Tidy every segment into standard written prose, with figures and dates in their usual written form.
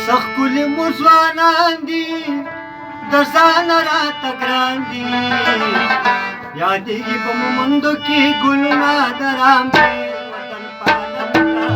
سخکل مسوانان دي د ځان راته ګران دي یادېږي په مومندو کې ګلونه د رام دي وطن پالنه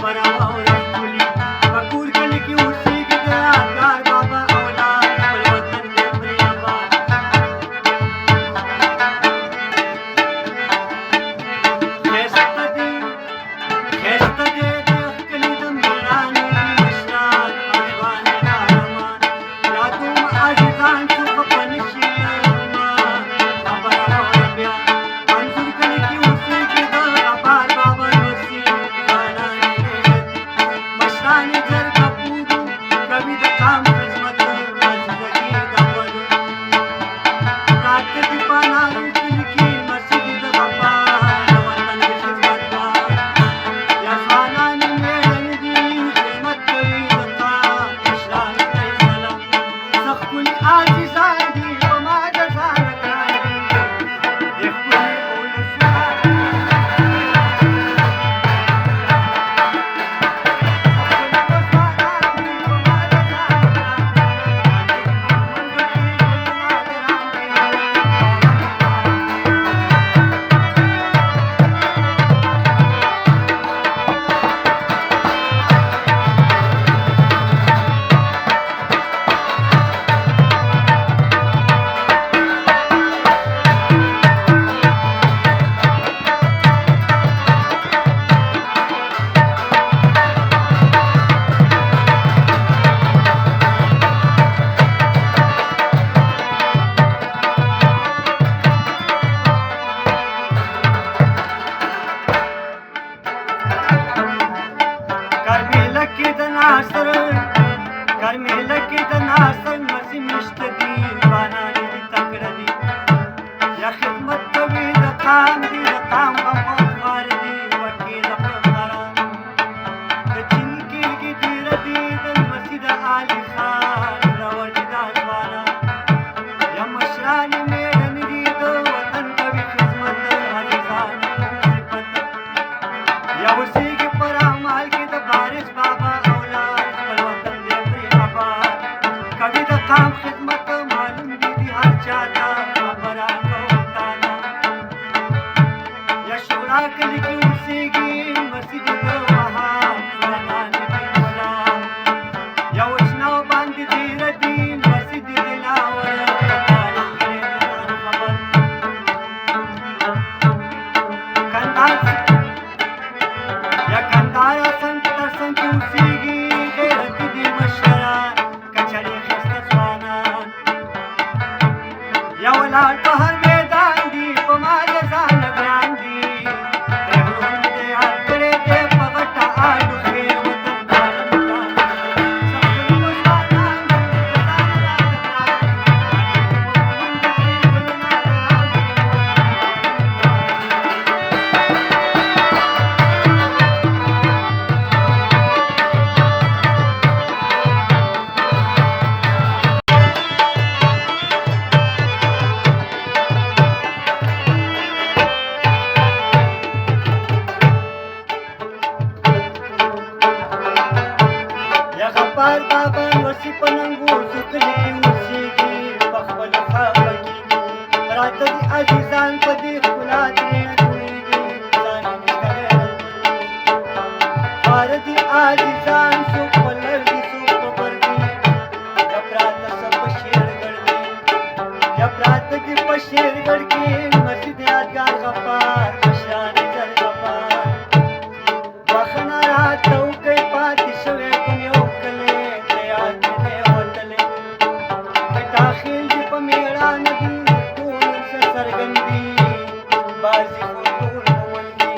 خبره واوره ښکلي په کور کلي کې اوسېږي د یادګار بابا اولاد خپل وطن دی پرې آباد ښایسته دی ښایسته دی د ښکلي د مېړانې مشران طالبان قهرمان یا دومره عاجزان څوک به نه شي نرمان خبره واوره بیا انځور کلي کې اوسېږي د غفار بابا نوسي ځوانان یې غیرتي مشران یې جرګه پودو کوي د قام خدمت عاجزګي د ولو پراته دي په انارو کلي کې مسجد د غفار د وطن د خدمتګار یا ځوانان یې مېړنې دي خدمت کوي د تا مشرانو ته یې سلام څه ښکلي عاجزان دي په ما د ځانه ګران دي د ښکلي ولسوال کرمیله کې د ناصر کرمیله کې د ناصر مسیح مشته دي ځوانان دي تکړه دي یا خدمت کوي د قام دي د قام غمخوار دي وکې د پرماران د چین کېږي ډېره دي د مسیح د علي خان راوړي دا ځوانان یا مشران یې مېړنې دي د وطن کوي خدمت عزیزان صفت یا اوسېږي پر اعمال کې د بارش بابا اولاد خپل وطن دی پرې آباد کوي د قام خدمت معلوم دي د هر چا ته خبره کوم تاته یا شورا کلي کې اوسېږي مسجد د وهاب ځوانان دي غلام یا وچناو باندې تېره دي مسجد د لاور تعلیم کړی د ځان خبر کندهار یا کندهار څنګ تر څنګ کې اوسېږي غیرتي دي مشران کچړي ښایسته ځوانان یا ولاړ په هر میدان دي په ما د ځانه ګران دي پرې غرونه دې یاد کړی دی په غټه آډو خیر وطن پالن ګران دي څه ښکلي ځوانان دي د ځانه راته ګران دي یا غفار بابا نوسي په ننګوسو کلي کې اوسېږي په خپلو خاوره کېږي پراته دي عزیزان په دې ښکلا ترېنه جوړېږي ځان یې نښتلی رنګونه خواره دي عزیزان څوک په لر دي څوک په بر دي یا پراته څه په شېرګړ دي یا پراته دي په شېرګړ کې مسجد یادګار غفار مشران یې زر غفار بخښنه راته وکړئ پاتې شوی کوم یو کلی د یاد مې دی وتلی د داخل دي په مېړانه دي ټول څه څرګند دي بازي خو ټول مول دي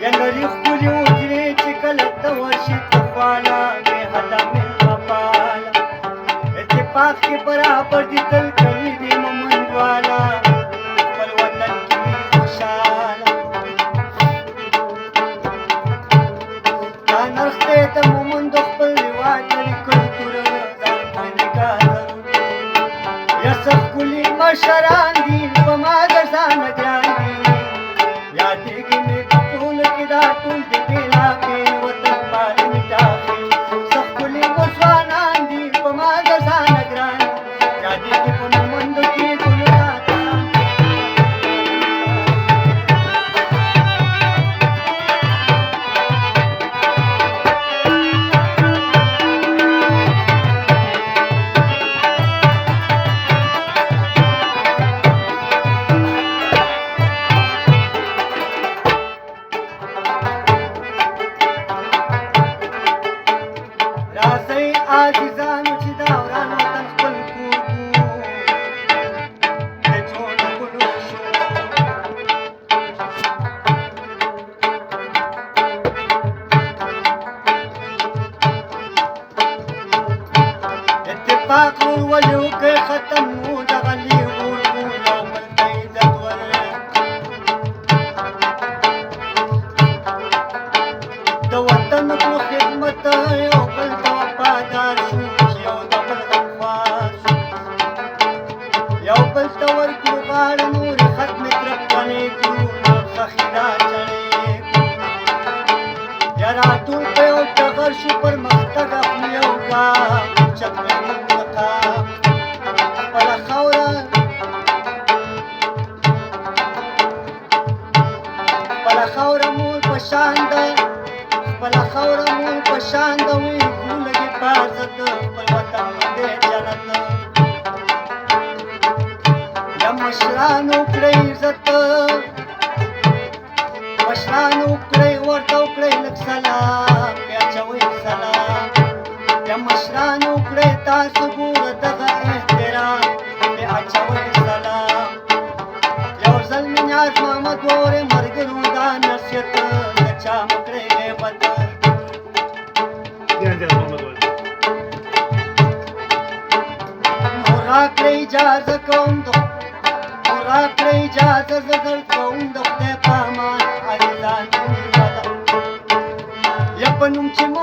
یا لري ښکلي حجرې چې کله ته ورشي تخواله بې حده مېلمه پاله اتفاق کې برابر دي تل کوي دي مومند والا خپل وطن کې وي خوشحاله دا نرخ دی د مومندو خپل رواج لري کلتور ځان پرې نګاه یا څه ښکلي مشران دي په ما د ځانه ګران دي یادېږي مې په ټولو کې دا ټول دي بېلابېل وطن پالنې ټاپې څه ښکلي مو ځوانان دي په ما د ځانه ګران دي یادېږي په مومندو کې ګلونه پاک ولې وکړئ ختم نو دغه لې اور اور او بل ته عزت ورکړئ د وطن کړو خدمت یو بل ته وفادار شو چې یو د بل غمخوار شو یو بل ته ورکړو غاړه نورې ختمې ترپنې کړو خخیدار چړې یاره ټول په یو ټغر شو پرمختګ اخلي یو ګام اوچت کړئ موږ مقام خپله خاوره مور په شان ده خپله خاوره مور په شان ده وي کړو لږې په عزت خپل وطن دی جنت د مشرانو کړئ عزت مشرانو کړئ ورته وکړئ لږ سلام بیا اچوئ سلام د مشرانو کړئ تاسو ګوره دغه احترام بیا اچوئ سلام یو ځل مې نیاز محمد واورئ ملګرو دا نصیحت د چا مه کړئ غیبت نو راکړئ اجازه کوم نو راکړئ اجازه زه درکوم د خدای په امان عزیزان یا په نوم چې مو